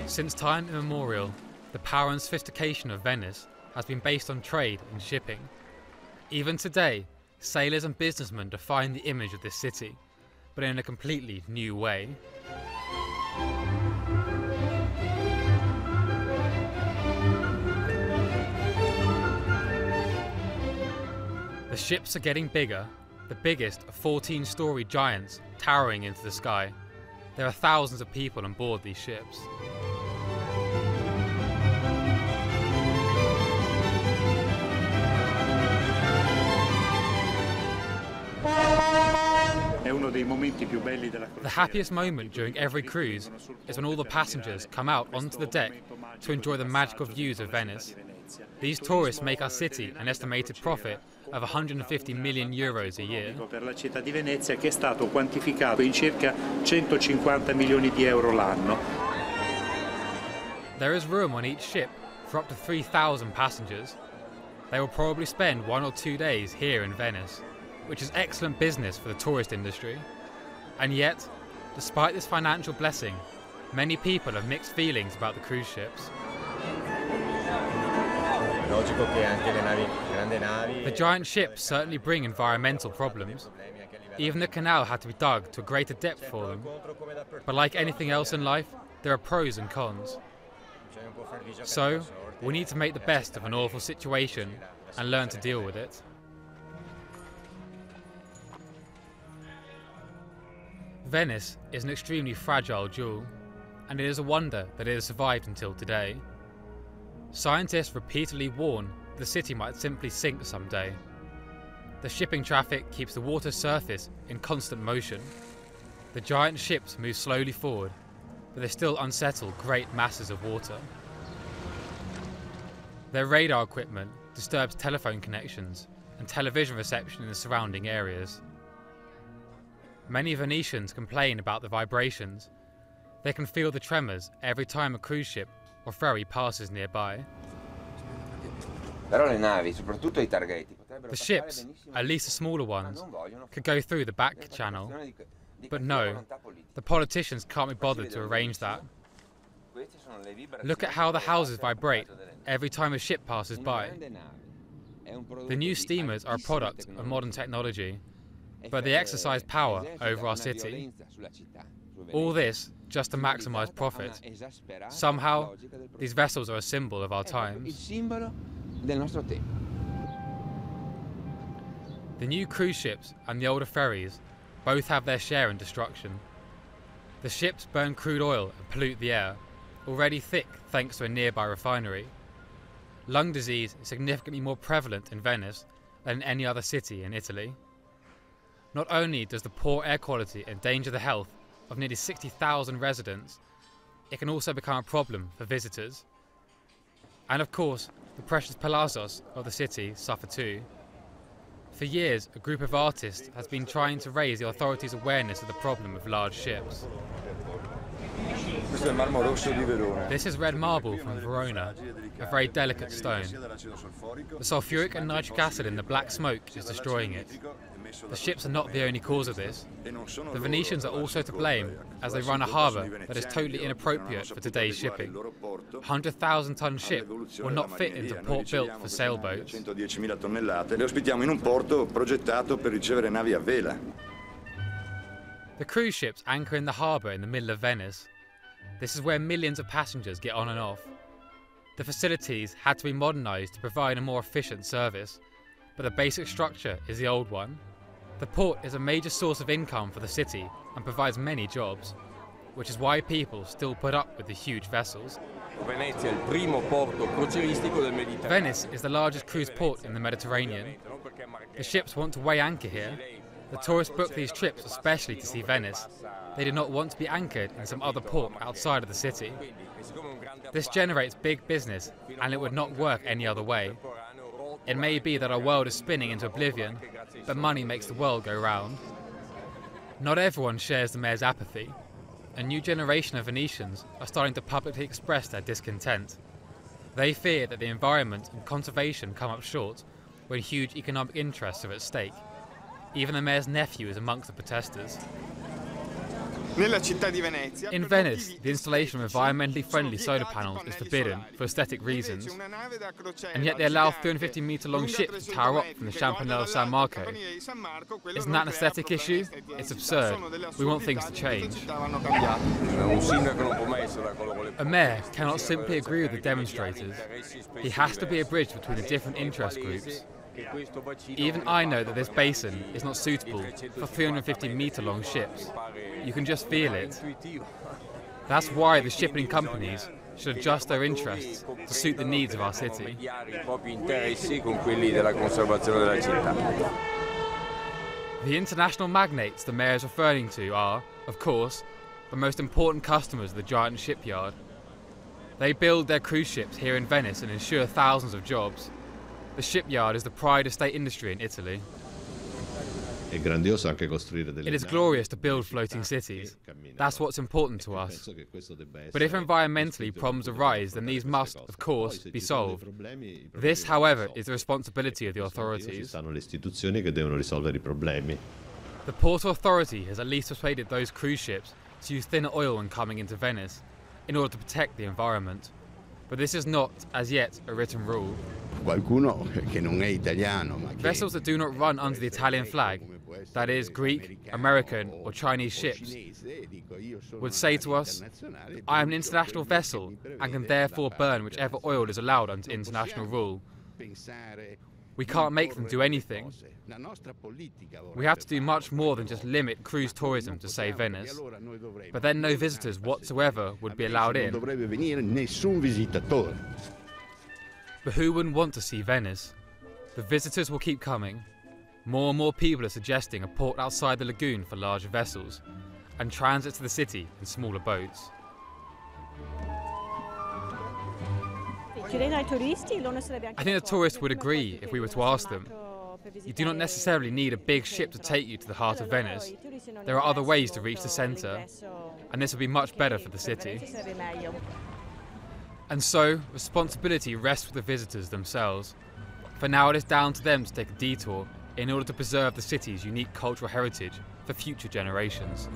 Since time immemorial, the power and sophistication of Venice has been based on trade and shipping. Even today, sailors and businessmen define the image of this city, but in a completely new way. The ships are getting bigger, the biggest are 14-story giants towering into the sky. There are thousands of people on board these ships. The happiest moment during every cruise is when all the passengers come out onto the deck to enjoy the magical views of Venice. These tourists make our city an estimated profit of 150 million euros a year. Per la città di Venezia, che è stato quantificato in circa 150 milioni di euro l'anno. There is room on each ship for up to 3,000 passengers. They will probably spend 1 or 2 days here in Venice, which is excellent business for the tourist industry. And yet, despite this financial blessing, many people have mixed feelings about the cruise ships. The giant ships certainly bring environmental problems. Even the canal had to be dug to a greater depth for them. But like anything else in life, there are pros and cons. So, we need to make the best of an awful situation and learn to deal with it. Venice is an extremely fragile jewel, and it is a wonder that it has survived until today. Scientists repeatedly warn the city might simply sink someday. The shipping traffic keeps the water's surface in constant motion. The giant ships move slowly forward, but they still unsettle great masses of water. Their radar equipment disturbs telephone connections and television reception in the surrounding areas. Many Venetians complain about the vibrations. They can feel the tremors every time a cruise ship or ferry passes nearby. The ships, at least the smaller ones, could go through the back channel. But no, the politicians can't be bothered to arrange that. Look at how the houses vibrate every time a ship passes by. The new steamers are a product of modern technology, but they exercise power over our city. All this just to maximize profit. Somehow, these vessels are a symbol of our times. The new cruise ships and the older ferries both have their share in destruction. The ships burn crude oil and pollute the air, already thick thanks to a nearby refinery. Lung disease is significantly more prevalent in Venice than in any other city in Italy. Not only does the poor air quality endanger the health of nearly 60,000 residents, it can also become a problem for visitors. And of course, the precious palazzos of the city suffer too. For years, a group of artists has been trying to raise the authorities' awareness of the problem of large ships. This is red marble from Verona, a very delicate stone. The sulfuric and nitric acid in the black smoke is destroying it. The ships are not the only cause of this. The Venetians are also to blame, as they run a harbour that is totally inappropriate for today's shipping. A 100,000-ton ship will not fit into a port built for sailboats. The cruise ships anchor in the harbour in the middle of Venice. This is where millions of passengers get on and off. The facilities had to be modernised to provide a more efficient service, but the basic structure is the old one. The port is a major source of income for the city and provides many jobs, which is why people still put up with the huge vessels. Venice is the largest cruise port in the Mediterranean. The ships want to weigh anchor here. The tourists book these trips especially to see Venice. They do not want to be anchored in some other port outside of the city. This generates big business, and it would not work any other way. It may be that our world is spinning into oblivion, but money makes the world go round. Not everyone shares the mayor's apathy. A new generation of Venetians are starting to publicly express their discontent. They fear that the environment and conservation come up short, when huge economic interests are at stake. Even the mayor's nephew is amongst the protesters. In Venice, the installation of environmentally friendly solar panels is forbidden for aesthetic reasons, and yet they allow 350-metre-long ships to tower up from the Campanile of San Marco. Isn't that an aesthetic issue? It's absurd. We want things to change. A mayor cannot simply agree with the demonstrators. He has to be a bridge between the different interest groups. Even I know that this basin is not suitable for 350-metre-long ships. You can just feel it. That's why the shipping companies should adjust their interests to suit the needs of our city. The international magnates the mayor is referring to are, of course, the most important customers of the giant shipyard. They build their cruise ships here in Venice and ensure thousands of jobs. The shipyard is the pride of state industry in Italy. It is glorious to build floating cities. That's what's important to us. But if environmentally problems arise, then these must, of course, be solved. This, however, is the responsibility of the authorities. The Port Authority has at least persuaded those cruise ships to use thinner oil when coming into Venice, in order to protect the environment. But this is not, as yet, a written rule. Vessels that do not run under the Italian flag, that is, Greek, American or Chinese ships, would say to us, I am an international vessel and can therefore burn whichever oil is allowed under international rule. We can't make them do anything. We have to do much more than just limit cruise tourism to, say, Venice. But then no visitors whatsoever would be allowed in. But who wouldn't want to see Venice? The visitors will keep coming. More and more people are suggesting a port outside the lagoon for larger vessels, and transit to the city in smaller boats. I think the tourists would agree if we were to ask them. You do not necessarily need a big ship to take you to the heart of Venice. There are other ways to reach the centre, and this would be much better for the city. And so, responsibility rests with the visitors themselves. For now it is down to them to take a detour in order to preserve the city's unique cultural heritage for future generations.